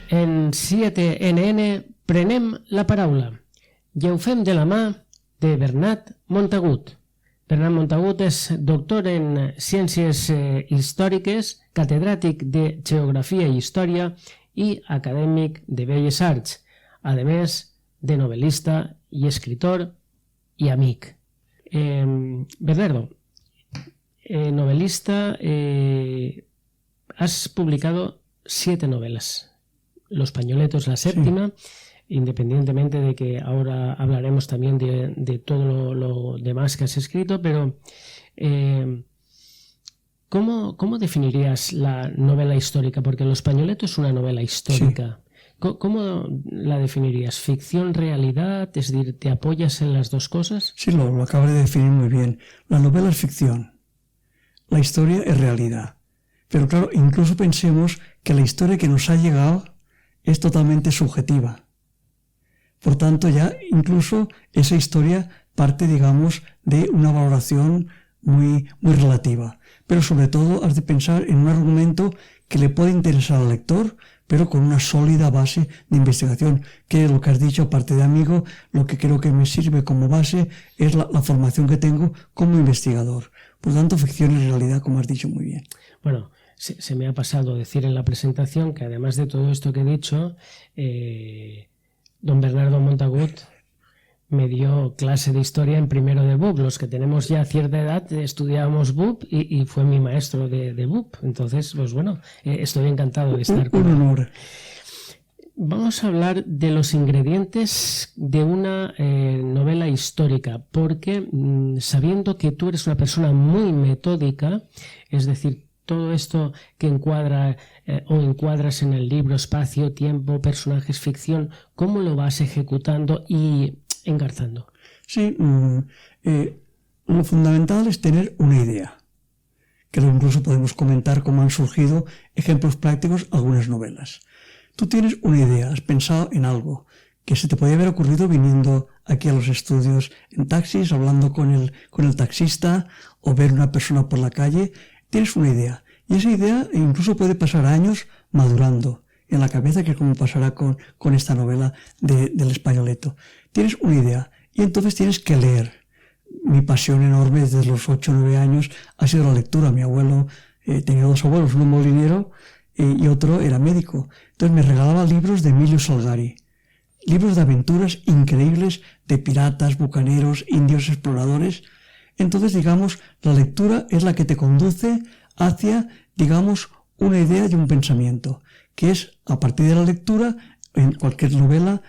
En 7NN prenem la paraula i ho fem de la mà de Bernat Montagut. Bernat Montagut és doctor en Ciències Històriques, catedràtic de Geografia i Història i acadèmic de Belles Arts, a més de novel·lista y escritor y amic. Bernardo, novelista, has publicado 7 novelas. Los Pañoletos, la séptima, sí. Independientemente de que ahora hablaremos también de todo lo demás que has escrito, pero ¿cómo definirías la novela histórica? Porque Los Pañoletos es una novela histórica. Sí. ¿Cómo la definirías? ¿Ficción, realidad? Es decir, ¿te apoyas en las dos cosas? Sí, lo acabas de definir muy bien. La novela es ficción, la historia es realidad. Pero claro, incluso pensemos que la historia que nos ha llegado es totalmente subjetiva. Por tanto, ya incluso esa historia parte, digamos, de una valoración muy relativa. Pero sobre todo has de pensar en un argumento que le puede interesar al lector, pero con una sólida base de investigación, que lo que has dicho, aparte de amigo, lo que creo que me sirve como base es la formación que tengo como investigador. Por tanto, ficción y realidad, como has dicho muy bien. Bueno, se me ha pasado decir en la presentación que además de todo esto que he dicho, don Bernardo Montagut me dio clase de historia en primero de BUP. Los que tenemos ya cierta edad estudiábamos BUP y fue mi maestro de BUP. Entonces, pues bueno, estoy encantado de estar con él. Un honor. Vamos a hablar de los ingredientes de una novela histórica, porque sabiendo que tú eres una persona muy metódica, es decir, todo esto que encuadra o encuadras en el libro, espacio, tiempo, personajes, ficción, ¿cómo lo vas ejecutando y engarzando? Sí, lo fundamental es tener una idea, que incluso podemos comentar cómo han surgido ejemplos prácticos algunas novelas. Tú tienes una idea, has pensado en algo que se te podía haber ocurrido viniendo aquí a los estudios en taxis, hablando con el taxista o ver una persona por la calle. Tienes una idea, y esa idea incluso puede pasar años madurando en la cabeza, que es como pasará con esta novela del Españoleto. Tienes una idea, y entonces tienes que leer. Mi pasión enorme desde los 8 o 9 años ha sido la lectura. Mi abuelo tenía 2 abuelos, uno molinero y otro era médico. Entonces me regalaba libros de Emilio Salgari, libros de aventuras increíbles de piratas, bucaneros, indios, exploradores. Entonces, digamos, la lectura es la que te conduce hacia, digamos, una idea y un pensamiento, que es, a partir de la lectura, en cualquier novela,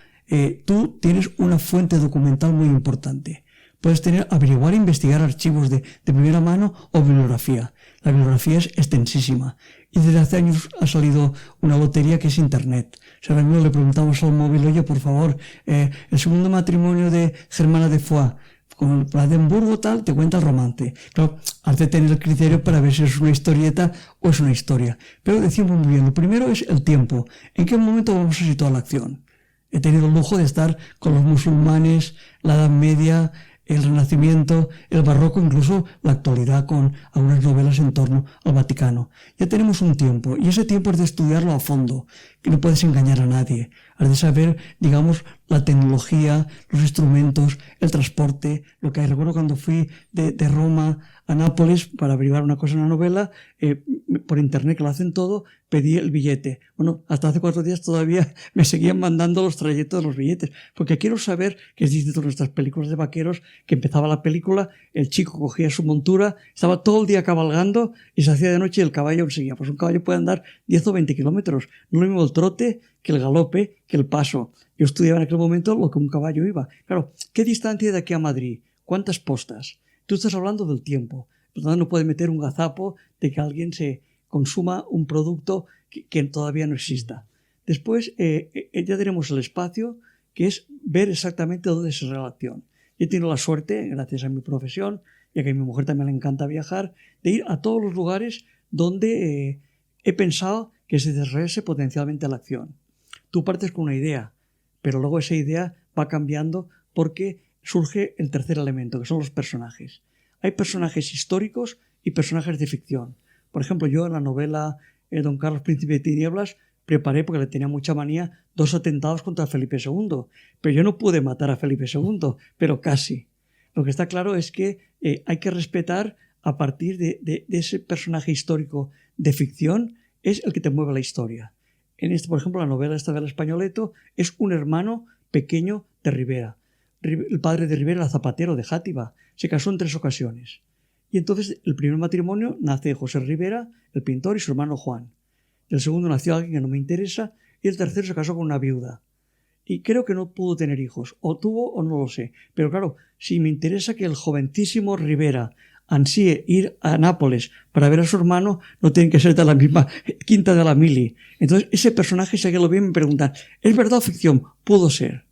tú tienes una fuente documental muy importante. Puedes averiguar e investigar archivos de primera mano o bibliografía. La bibliografía es extensísima. Y desde hace años ha salido una lotería que es Internet. O sea, ahora mismo le preguntamos al móvil, oye, por favor, el segundo matrimonio de Germana de Foix, con Brandenburgo tal, te cuenta el romance. Claro, has de tener el criterio para ver si es una historieta o es una historia. Pero decimos muy bien, lo primero es el tiempo. ¿En qué momento vamos a situar la acción? He tenido el lujo de estar con los musulmanes, la Edad Media, el Renacimiento, el Barroco, incluso la actualidad con algunas novelas en torno al Vaticano. Ya tenemos un tiempo, y ese tiempo es de estudiarlo a fondo, que no puedes engañar a nadie. Has de saber, digamos, la tecnología, los instrumentos, el transporte, lo que hay. Recuerdo cuando fui de Roma a Nápoles para averiguar una cosa en una novela, por internet, que lo hacen todo, pedí el billete. Bueno, hasta hace 4 días todavía me seguían mandando los trayectos de los billetes, porque quiero saber, que es distinto de nuestras películas de vaqueros, que empezaba la película, el chico cogía su montura, estaba todo el día cabalgando y se hacía de noche y el caballo aún seguía. Pues un caballo puede andar 10 o 20 kilómetros, no lo mismo el trote que el galope, que el paso. Yo estudiaba en aquel momento lo que un caballo iba. Claro, ¿qué distancia hay de aquí a Madrid? ¿Cuántas postas? Tú estás hablando del tiempo. Por lo tanto, no puedes meter un gazapo de que alguien se consuma un producto que todavía no exista. Después, ya tenemos el espacio, que es ver exactamente dónde se relaciona. Yo he tenido la suerte, gracias a mi profesión, ya que a mi mujer también le encanta viajar, de ir a todos los lugares donde he pensado que se desarrollase potencialmente la acción. Tú partes con una idea, pero luego esa idea va cambiando porque surge el tercer elemento, que son los personajes. Hay personajes históricos y personajes de ficción. Por ejemplo, yo en la novela Don Carlos, Príncipe de Tinieblas, preparé, porque le tenía mucha manía, 2 atentados contra Felipe II. Pero yo no pude matar a Felipe II, pero casi. Lo que está claro es que hay que respetar a partir de ese personaje histórico de ficción, es el que te mueve la historia. Por ejemplo, la novela esta del Españoleto es un hermano pequeño de Rivera. El padre de Rivera era zapatero de Játiva. Se casó en 3 ocasiones. Y entonces el primer matrimonio nace José Rivera, el pintor, y su hermano Juan. El segundo nació alguien que no me interesa, y el tercero se casó con una viuda. Y creo que no pudo tener hijos, o tuvo o no lo sé. Pero claro, si me interesa que el jovencísimo Rivera ansíe ir a Nápoles para ver a su hermano, no tienen que ser de la misma quinta de la mili. Entonces ese personaje, si alguien lo ve, me pregunta, ¿es verdad o ficción? Pudo ser.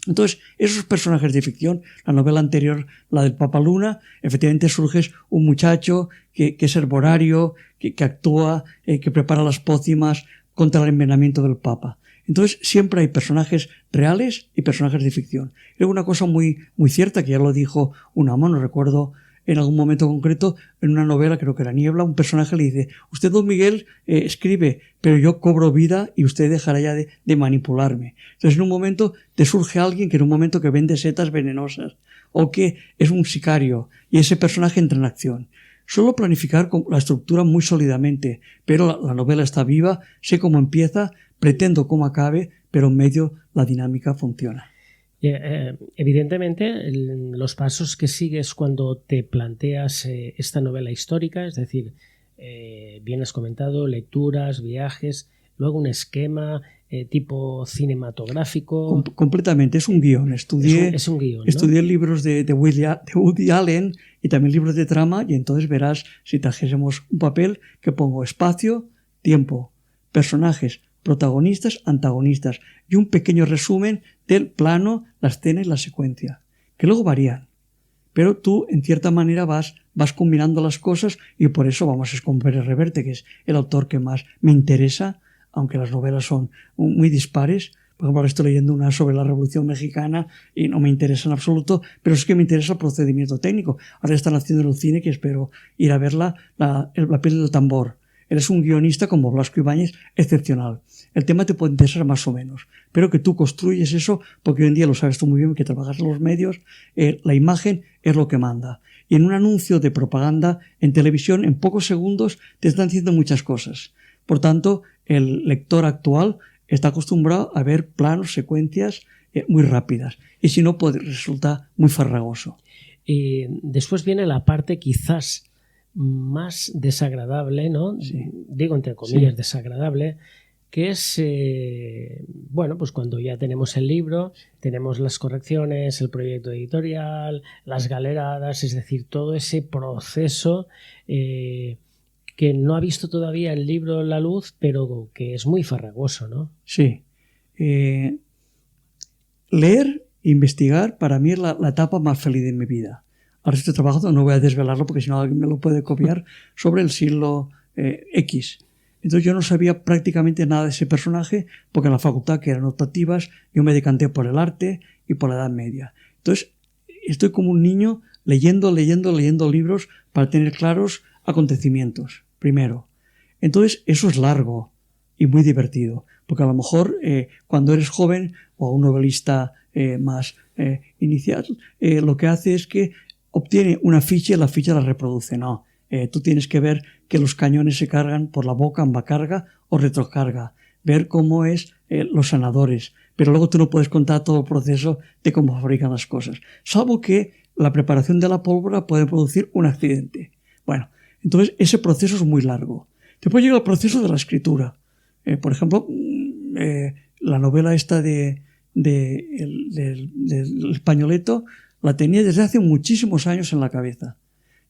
Entonces, esos personajes de ficción, la novela anterior, la del Papa Luna, efectivamente surge un muchacho que es herborario, que actúa, que prepara las pócimas contra el envenenamiento del Papa. Entonces, siempre hay personajes reales y personajes de ficción. Es una cosa muy, muy cierta, que ya lo dijo Unamuno, no recuerdo en algún momento concreto, en una novela, creo que era Niebla, un personaje le dice, usted, don Miguel, escribe, pero yo cobro vida y usted dejará ya de manipularme. Entonces, en un momento te surge alguien que en un momento que vende setas venenosas o que es un sicario y ese personaje entra en acción. Solo planificar la estructura muy sólidamente, pero la novela está viva, sé cómo empieza, pretendo cómo acabe, pero en medio la dinámica funciona. Evidentemente, los pasos que sigues cuando te planteas esta novela histórica, es decir, bien has comentado, lecturas, viajes, luego un esquema tipo cinematográfico. Completamente, es un guión. Estudié libros de Woody Allen y también libros de trama, y entonces verás, si trajésemos un papel, que pongo espacio, tiempo, personajes, protagonistas, antagonistas y un pequeño resumen del plano, la escena y la secuencia, que luego varían. Pero tú, en cierta manera, vas combinando las cosas, y por eso vamos a escoger Pérez Reverte, que es el autor que más me interesa, aunque las novelas son muy dispares. Por ejemplo, ahora estoy leyendo una sobre la Revolución Mexicana y no me interesa en absoluto, pero es que me interesa el procedimiento técnico. Ahora están haciendo en el cine, que espero ir a verla, la piel del tambor. Eres un guionista como Blasco Ibáñez excepcional. El tema te puede interesar más o menos, pero que tú construyes eso, porque hoy en día lo sabes tú muy bien, que trabajas en los medios, la imagen es lo que manda. Y en un anuncio de propaganda en televisión, en pocos segundos te están diciendo muchas cosas. Por tanto, el lector actual está acostumbrado a ver planos, secuencias muy rápidas, y si no, resulta muy farragoso. Y después viene la parte quizás más desagradable, ¿no? Sí. Digo entre comillas, sí. Desagradable, que es, pues cuando ya tenemos el libro, tenemos las correcciones, el proyecto editorial, las galeradas, es decir, todo ese proceso que no ha visto todavía el libro la luz, pero que es muy farragoso, ¿no? Sí. Leer, investigar, para mí es la etapa más feliz de mi vida. Ahora estoy trabajando, no voy a desvelarlo porque si no alguien me lo puede copiar, sobre el siglo X. Entonces yo no sabía prácticamente nada de ese personaje, porque en la facultad, que eran optativas, yo me decanté por el arte y por la Edad Media. Entonces estoy como un niño leyendo libros para tener claros acontecimientos, primero. Entonces eso es largo y muy divertido, porque a lo mejor cuando eres joven o un novelista más inicial, lo que hace es que obtiene una ficha y la ficha la reproduce. No, tú tienes que ver que los cañones se cargan por la boca, ambas carga o retrocarga, ver cómo es los sanadores, pero luego tú no puedes contar todo el proceso de cómo fabrican las cosas, salvo que la preparación de la pólvora puede producir un accidente. Bueno, entonces ese proceso es muy largo. Después llega el proceso de la escritura. Por ejemplo, la novela esta del Españoleto la tenía desde hace muchísimos años en la cabeza.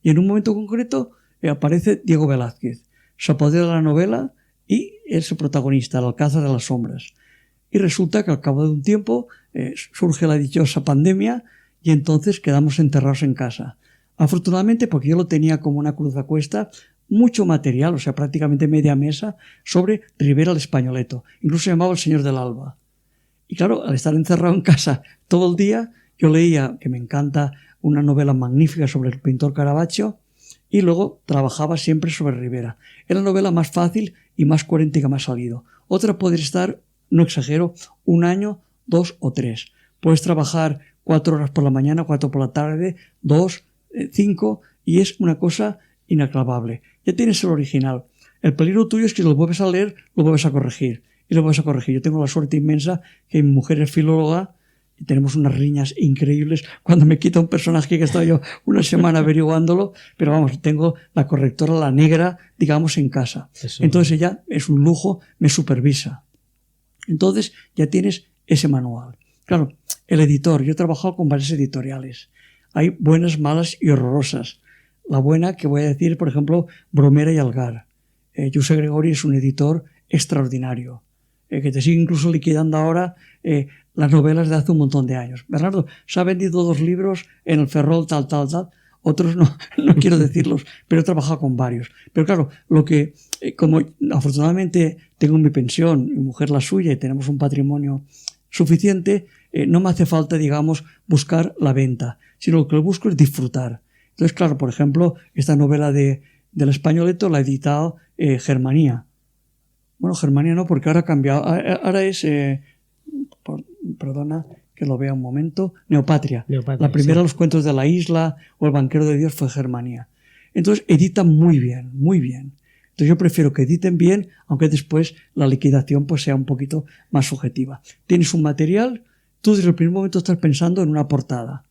Y en un momento concreto aparece Diego Velázquez, se apodera de la novela y es el protagonista, el Alcázar de las Sombras. Y resulta que al cabo de un tiempo surge la dichosa pandemia y entonces quedamos enterrados en casa. Afortunadamente, porque yo lo tenía como una cruz a cuesta, mucho material, o sea, prácticamente media mesa, sobre Rivera el Españoleto. Incluso se llamaba El Señor del Alba. Y claro, al estar encerrado en casa todo el día, yo leía, que me encanta, una novela magnífica sobre el pintor Caravaggio, y luego trabajaba siempre sobre Rivera. Es la novela más fácil y más coherente que me ha salido. Otra puede estar, no exagero, 1 año, 2 o 3. Puedes trabajar 4 horas por la mañana, 4 por la tarde, 2, 5, y es una cosa inacabable. Ya tienes el original. El peligro tuyo es que lo vuelves a leer, lo vuelves a corregir, y lo vuelves a corregir. Yo tengo la suerte inmensa que mi mujer es filóloga, y tenemos unas riñas increíbles cuando me quita un personaje que estoy yo una semana averiguándolo, pero vamos, tengo la correctora, la negra, digamos, en casa. Eso. Entonces ella es un lujo, me supervisa. Entonces ya tienes ese manual. Claro, el editor, yo he trabajado con varias editoriales. Hay buenas, malas y horrorosas. La buena, que voy a decir, por ejemplo, Bromera y Algar. José Gregori es un editor extraordinario, que te sigue incluso liquidando ahora las novelas de hace un montón de años. Bernardo, se ha vendido 2 libros en el Ferrol, tal. Otros no quiero decirlos, pero he trabajado con varios. Pero claro, lo que, como afortunadamente tengo mi pensión, mi mujer la suya, y tenemos un patrimonio suficiente, no me hace falta, digamos, buscar la venta, sino lo que busco es disfrutar. Entonces, claro, por ejemplo, esta novela del Españoleto la ha editado Germanía. Bueno, Germanía no, porque ahora ha cambiado. Ahora es, perdona que lo vea un momento, Neopatria. La primera, sí. Los cuentos de la isla o El banquero de Dios fue Germanía. Entonces, editan muy bien, muy bien. Entonces, yo prefiero que editen bien, aunque después la liquidación pues sea un poquito más subjetiva. Tienes un material, tú desde el primer momento estás pensando en una portada.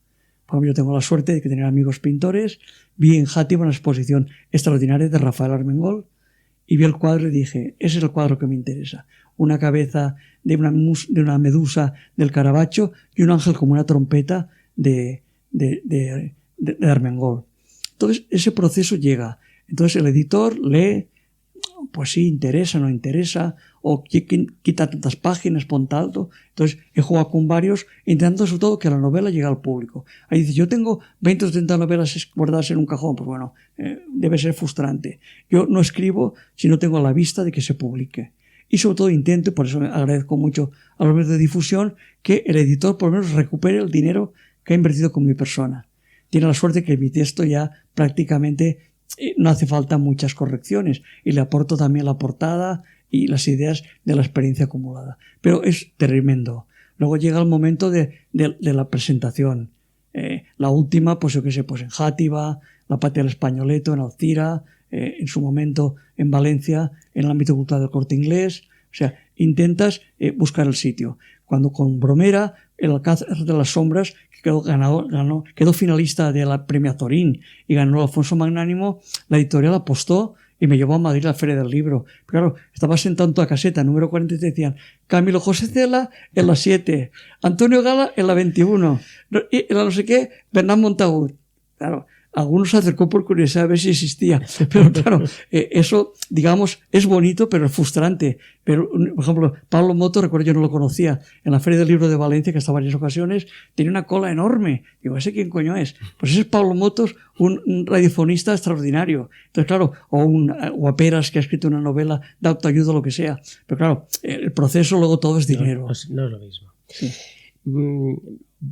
Por ejemplo, yo tengo la suerte de tener amigos pintores. Vi en Játiva una exposición extraordinaria de Rafael Armengol y vi el cuadro y dije, ese es el cuadro que me interesa. Una cabeza de una medusa del Caravaggio y un ángel como una trompeta de Armengol. Entonces, ese proceso llega. Entonces, el editor lee, pues sí, interesa, no interesa, o quita tantas páginas, pon tanto. Entonces, he jugado con varios, intentando sobre todo que la novela llegue al público. Ahí dice, yo tengo 20 o 30 novelas guardadas en un cajón. Pues bueno, debe ser frustrante. Yo no escribo si no tengo a la vista de que se publique. Y sobre todo intento, y por eso me agradezco mucho a los medios de difusión, que el editor por lo menos recupere el dinero que ha invertido con mi persona. Tiene la suerte que mi texto ya prácticamente no hace falta muchas correcciones y le aporto también la portada y las ideas de la experiencia acumulada. Pero es tremendo. Luego llega el momento de la presentación. La última, pues yo qué sé, pues en Játiva, La patria del Españoleto, en Alcira, en su momento en Valencia, en el ámbito cultural del Corte Inglés. O sea, intentas buscar el sitio. Cuando con Bromera, el Alcázar de las Sombras, que quedó finalista de la Premio Azorín y ganó Alfonso Magnánimo, la editorial apostó y me llevó a Madrid a la Feria del Libro. Pero claro, estaba sentado en toda caseta, número 40, y te decían, Camilo José Cela en la 7, Antonio Gala en la 21, y en la no sé qué, Bernat Montagut. Claro, algunos se acercó por curiosidad a ver si existía, pero claro, eso, digamos, es bonito, pero es frustrante. Pero, por ejemplo, Pablo Moto, recuerdo, yo no lo conocía, en la Feria del Libro de Valencia, que hasta varias ocasiones, tenía una cola enorme. Digo, ¿ese quién coño es? Pues ese es Pablo Motos, un radiofonista extraordinario. Entonces, claro, o Aperas, que ha escrito una novela de autoayuda o lo que sea. Pero claro, el proceso luego todo es dinero. No es lo mismo. Sí.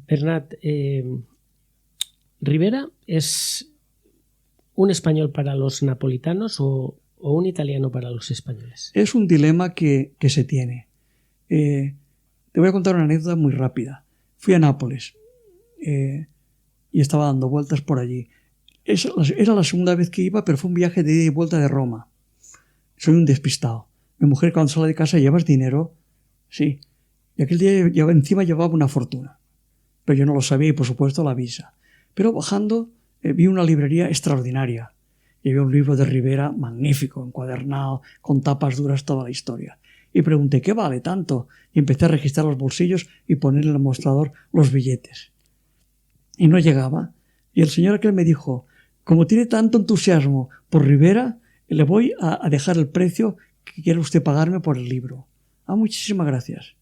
Bernat, ¿Rivera es un español para los napolitanos o un italiano para los españoles? Es un dilema que se tiene. Te voy a contar una anécdota muy rápida. Fui a Nápoles y estaba dando vueltas por allí. Era la segunda vez que iba, pero fue un viaje de ida y vuelta de Roma. Soy un despistado. Mi mujer, cuando sale de casa, ¿llevas dinero? Sí. Y aquel día encima llevaba una fortuna. Pero yo no lo sabía y, por supuesto, la visa. Pero bajando vi una librería extraordinaria. Y había un libro de Rivera magnífico, encuadernado, con tapas duras, toda la historia. Y pregunté, ¿qué vale tanto? Y empecé a registrar los bolsillos y poner en el mostrador los billetes. Y no llegaba. Y el señor aquel me dijo, como tiene tanto entusiasmo por Rivera, le voy a dejar el precio que quiere usted pagarme por el libro. Ah, muchísimas gracias.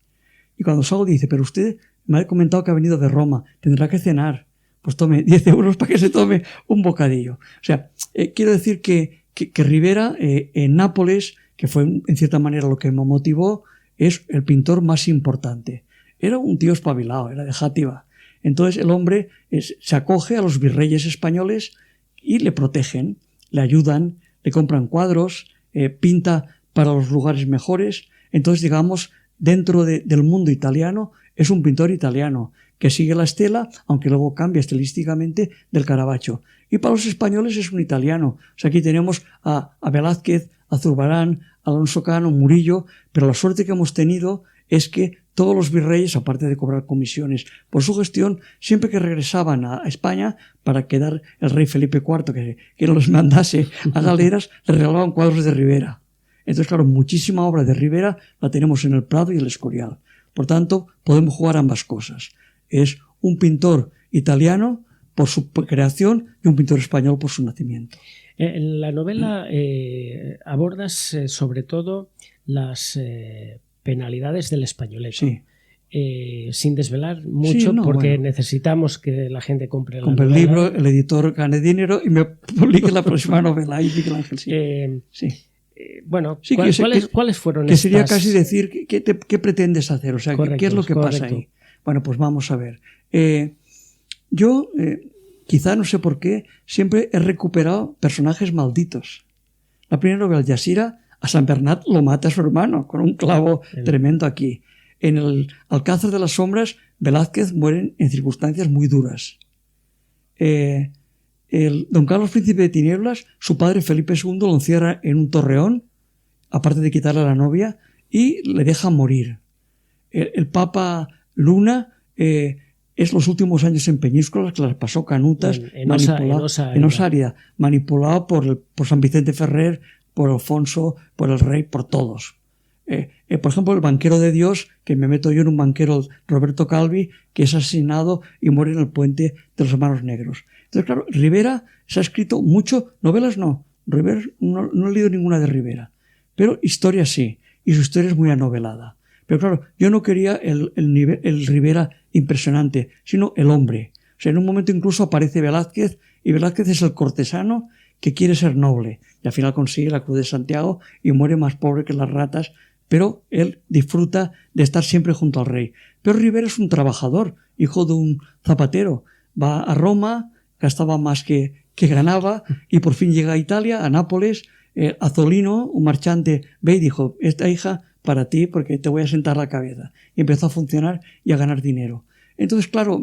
Y cuando salgo dice, pero usted me ha comentado que ha venido de Roma, tendrá que cenar. Pues tome 10 euros para que se tome un bocadillo. O sea, quiero decir que Rivera en Nápoles, que fue en cierta manera lo que me motivó, es el pintor más importante. era un tío espabilado, era de Játiva. Entonces el hombre se acoge a los virreyes españoles y le protegen, le ayudan, le compran cuadros, pinta para los lugares mejores. Entonces, digamos, dentro del mundo italiano es un pintor italiano que sigue la estela, aunque luego cambia estilísticamente, del Caravaggio. Y para los españoles es un italiano. O sea, aquí tenemos a Velázquez, a Zurbarán, a Alonso Cano, Murillo, pero la suerte que hemos tenido es que todos los virreyes, aparte de cobrar comisiones por su gestión, siempre que regresaban a España para quedar el rey Felipe IV, que los mandase a galeras, le regalaban cuadros de Rivera. Entonces, claro, muchísima obra de Rivera la tenemos en el Prado y el Escorial. Por tanto, podemos jugar ambas cosas. Es un pintor italiano por su creación y un pintor español por su nacimiento. En la novela abordas sobre todo las penalidades del españoleto. Sí. Sin desvelar mucho, sí, no, porque bueno, necesitamos que la gente compre la compre el novela. libro, el editor gane dinero y me publique la próxima novela. Y Miguel Ángel, sí. Sí. Bueno, sí, ¿cuáles fueron que estas? sería casi decir qué pretendes hacer, o sea, Correcto, qué es lo que pasa ahí. Bueno, pues vamos a ver. Yo, quizá no sé por qué, siempre he recuperado personajes malditos. La primera novela, Yasira, a San Bernat lo mata a su hermano con un clavo tremendo aquí. En el Alcázar de las Sombras, Velázquez muere en circunstancias muy duras. Don Carlos Príncipe de Tinieblas, su padre Felipe II lo encierra en un torreón, aparte de quitarle a la novia, y le deja morir. El Papa Luna es los últimos años en Peñíscola, que las pasó canutas, en Osa, manipulado por San Vicente Ferrer, por Alfonso, por el rey, por todos. Por ejemplo, el banquero de Dios, que me meto yo en un banquero, Roberto Calvi, que es asesinado y muere en el puente de los Hermanos Negros. Entonces, claro, Rivera se ha escrito mucho, novelas no, Rivera no he leído ninguna de Rivera, pero historia sí, y su historia es muy anovelada. Pero claro, yo no quería el Rivera impresionante, sino el hombre. O sea, en un momento incluso aparece Velázquez, y Velázquez es el cortesano que quiere ser noble, y al final consigue la Cruz de Santiago y muere más pobre que las ratas, pero él disfruta de estar siempre junto al rey. Pero Rivera es un trabajador, hijo de un zapatero. Va a Roma, gastaba más que ganaba, y por fin llega a Italia, a Nápoles. Azolino, un marchante, ve y dijo: esta hija para ti, porque te voy a sentar la cabeza. Y empezó a funcionar y a ganar dinero. Entonces, claro,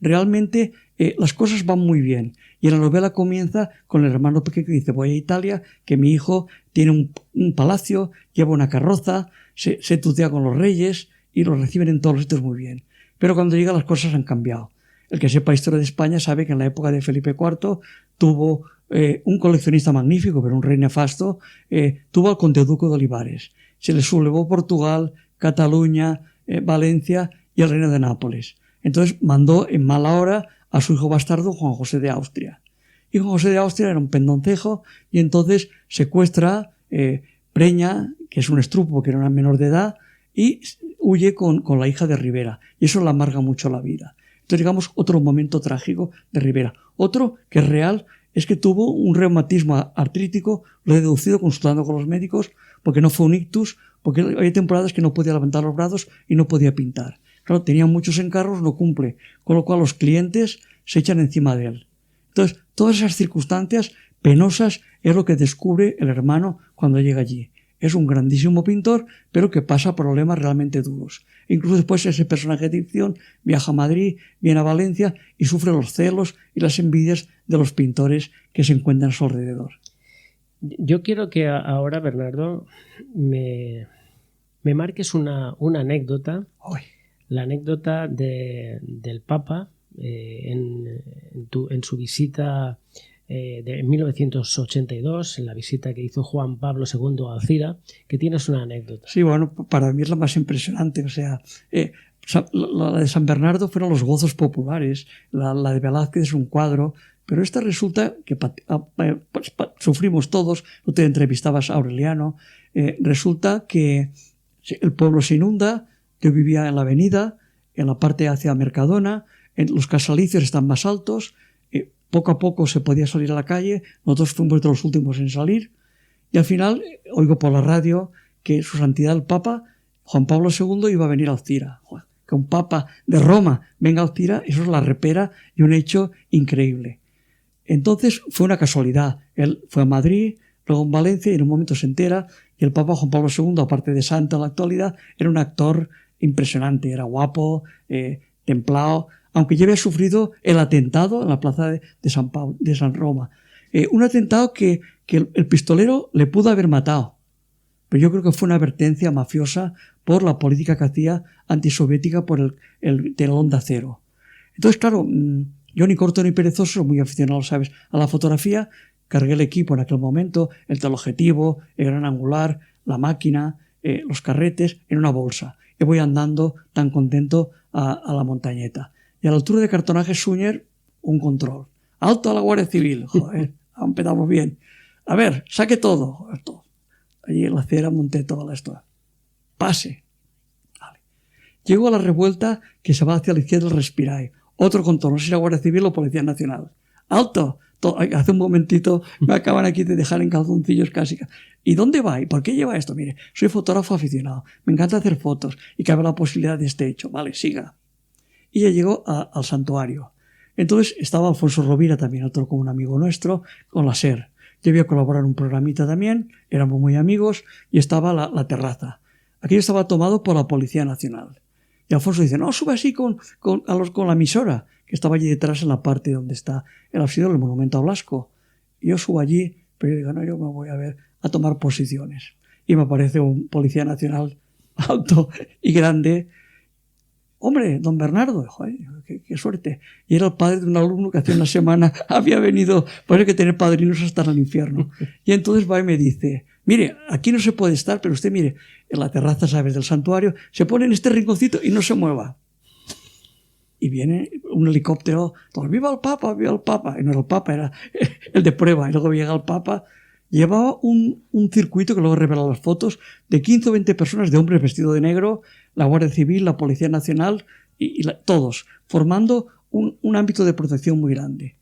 realmente las cosas van muy bien. Y en la novela comienza con el hermano pequeño que dice: voy a Italia, que mi hijo tiene un palacio, lleva una carroza, se tutea con los reyes y los reciben en todos los sitios muy bien. Pero cuando llega las cosas han cambiado. El que sepa historia de España sabe que en la época de Felipe IV tuvo un coleccionista magnífico, pero un rey nefasto, tuvo al conde-duque de Olivares. Se le sublevó Portugal, Cataluña, Valencia y el reino de Nápoles. Entonces mandó en mala hora a su hijo bastardo Juan José de Austria. Y Juan José de Austria era un pendoncejo y entonces secuestra, preña, que es un estrupo, que era una menor de edad, y huye con la hija de Rivera. Y eso le amarga mucho la vida. Entonces, digamos, otro momento trágico de Rivera. Otro que es real es que tuvo un reumatismo artrítico, lo he deducido consultando con los médicos, porque no fue un ictus, porque había temporadas que no podía levantar los brazos y no podía pintar. Claro, tenía muchos encargos, no cumple, con lo cual los clientes se echan encima de él. Entonces, todas esas circunstancias penosas es lo que descubre el hermano cuando llega allí. Es un grandísimo pintor, pero que pasa problemas realmente duros. Incluso después ese personaje de ficción viaja a Madrid, viene a Valencia y sufre los celos y las envidias de los pintores que se encuentran a su alrededor. Yo quiero que ahora, Bernardo, me marques una anécdota. Ay. La anécdota del Papa en su visita en 1982, en la visita que hizo Juan Pablo II a Alcira, que tienes una anécdota. Sí, bueno, para mí es la más impresionante. O sea, la de San Bernardo fueron los gozos populares, la de Velázquez es un cuadro, pero esta resulta que sufrimos todos. Tú te entrevistabas a Aureliano. Resulta que el pueblo se inunda. Yo vivía en la avenida, en la parte hacia Mercadona, los casalicios están más altos, poco a poco se podía salir a la calle, nosotros fuimos de los últimos en salir, y al final oigo por la radio que su santidad el Papa, Juan Pablo II, iba a venir a Alcira. que un papa de Roma venga a Alcira, eso es la repera y un hecho increíble. Entonces fue una casualidad. Él fue a Madrid, luego en Valencia, y en un momento se entera, y el Papa Juan Pablo II, aparte de santo en la actualidad, era un actor impresionante, era guapo, templado, aunque ya había sufrido el atentado en la plaza de San Roma. Un atentado que el pistolero le pudo haber matado, pero yo creo que fue una advertencia mafiosa por la política que hacía antisoviética por el telón de acero. Entonces, claro, yo ni corto ni perezoso, muy aficionado, ¿sabes?, a la fotografía. Cargué el equipo en aquel momento, el teleobjetivo, el gran angular, la máquina, los carretes, en una bolsa. Y voy andando tan contento a la montañeta. Y a la altura de Cartonaje Súñer, un control. ¡Alto a la Guardia Civil! Joder, empezamos bien. A ver, saque todo. Joder, todo. Allí en la acera monté toda esto. Pase. Vale. Llego a la revuelta que se va hacia la izquierda del Respirae. Otro control, no sé si la Guardia Civil o Policía Nacional. ¡Alto! Hace un momentito me acaban aquí de dejar en calzoncillos casi. ¿Y dónde va? ¿Y por qué lleva esto? Mire, soy fotógrafo aficionado, me encanta hacer fotos y cabe la posibilidad de este hecho. Vale, siga. Y ya llegó al santuario. Entonces estaba Alfonso Rovira también, otro como un amigo nuestro, con la SER. Yo había colaborado en un programita también, éramos muy amigos, y estaba la terraza. Aquello estaba tomado por la Policía Nacional. Y Alfonso dice, no, sube así con la emisora, que estaba allí detrás en la parte donde está el ábside del monumento a Blasco. Y yo subo allí, pero yo digo, no, yo me voy a tomar posiciones. Y me aparece un policía nacional alto y grande. Hombre, don Bernardo, joder, qué suerte. Y era el padre de un alumno que hace una semana había venido, pues hay que tener padrinos hasta el infierno. Y entonces va y me dice, mire, aquí no se puede estar, pero usted mire, en la terraza, ¿sabes?, del santuario, se pone en este rinconcito y no se mueva. Y viene un helicóptero, todos, ¡viva el Papa, viva el Papa! Y no era el Papa, era el de prueba. Y luego llega el Papa, llevaba un circuito, que luego revela las fotos, de 15 o 20 personas de hombres vestidos de negro, la Guardia Civil, la Policía Nacional, todos, formando un ámbito de protección muy grande.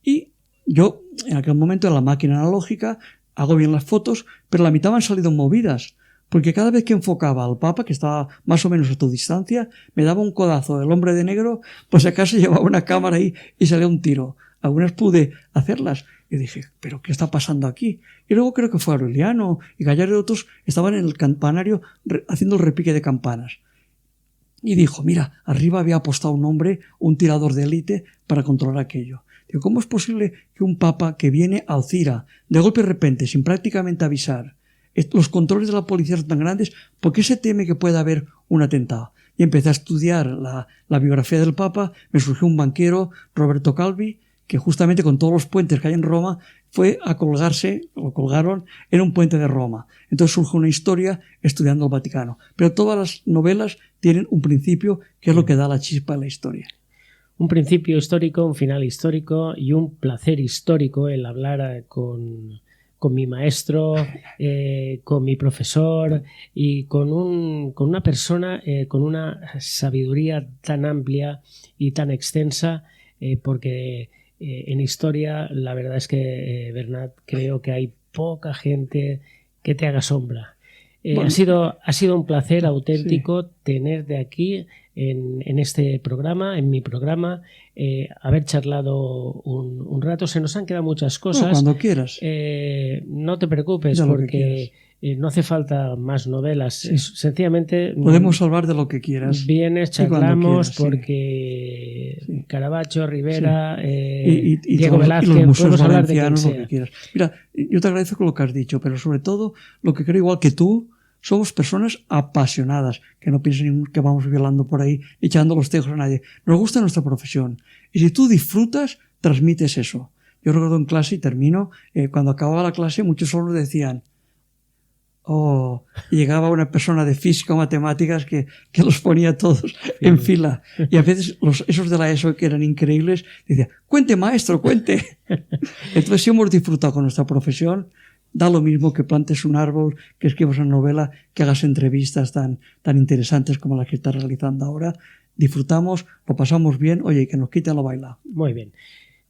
Y yo, en aquel momento, en la máquina analógica, hago bien las fotos, pero la mitad me han salido movidas. Porque cada vez que enfocaba al Papa, que estaba más o menos a tu distancia, me daba un codazo del hombre de negro, pues acaso llevaba una cámara ahí y salía un tiro. Algunas pude hacerlas. Y dije, ¿pero qué está pasando aquí? Y luego creo que fue Aureliano y Gallardo y otros estaban en el campanario haciendo el repique de campanas. Y dijo, mira, arriba había apostado un hombre, un tirador de élite, para controlar aquello. Digo, ¿cómo es posible que un Papa que viene a Alcira, de golpe de repente, sin prácticamente avisar, los controles de la policía son tan grandes, ¿por qué se teme que pueda haber un atentado? Y empecé a estudiar la biografía del Papa, me surgió un banquero, Roberto Calvi, que justamente con todos los puentes que hay en Roma, fue a colgarse, lo colgaron en un puente de Roma. Entonces surge una historia estudiando el Vaticano. Pero todas las novelas tienen un principio que es lo que da la chispa a la historia. Un principio histórico, un final histórico y un placer histórico el hablar con mi maestro, con mi profesor y con una persona con una sabiduría tan amplia y tan extensa, porque en historia la verdad es que, Bernat, creo que hay poca gente que te haga sombra. Bueno, ha sido un placer auténtico tenerte aquí en este programa, en mi programa, haber charlado un rato. Se nos han quedado muchas cosas. Bueno, cuando quieras. No te preocupes, porque no hace falta más novelas. Sí. Sencillamente podemos hablar de lo que quieras. Vienes, charlamos, quieras, porque sí. Caravaggio, Rivera, y Diego Velázquez, y los museos podemos hablar de quien valencianos, lo que quieras. Mira, yo te agradezco lo que has dicho, pero sobre todo lo que creo, igual que tú, somos personas apasionadas, que no piensen que vamos violando por ahí, echando los tejos a nadie. Nos gusta nuestra profesión. Y si tú disfrutas, transmites eso. Yo recuerdo en clase, y termino, cuando acababa la clase, muchos alumnos decían, y llegaba una persona de física o matemáticas que los ponía todos en fila. Y a veces esos de la ESO, que eran increíbles, decían, cuente maestro, cuente. Entonces, si hemos disfrutado con nuestra profesión, da lo mismo que plantes un árbol, que escribas una novela, que hagas entrevistas tan interesantes como las que estás realizando ahora. Disfrutamos, lo pasamos bien, oye, que nos quiten lo bailado. Muy bien.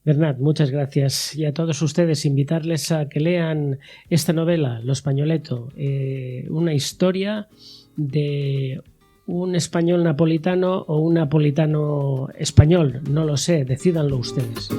Bernat, muchas gracias. Y a todos ustedes, invitarles a que lean esta novela, Lo Españoleto, una historia de un español napolitano o un napolitano español, no lo sé, decídanlo ustedes.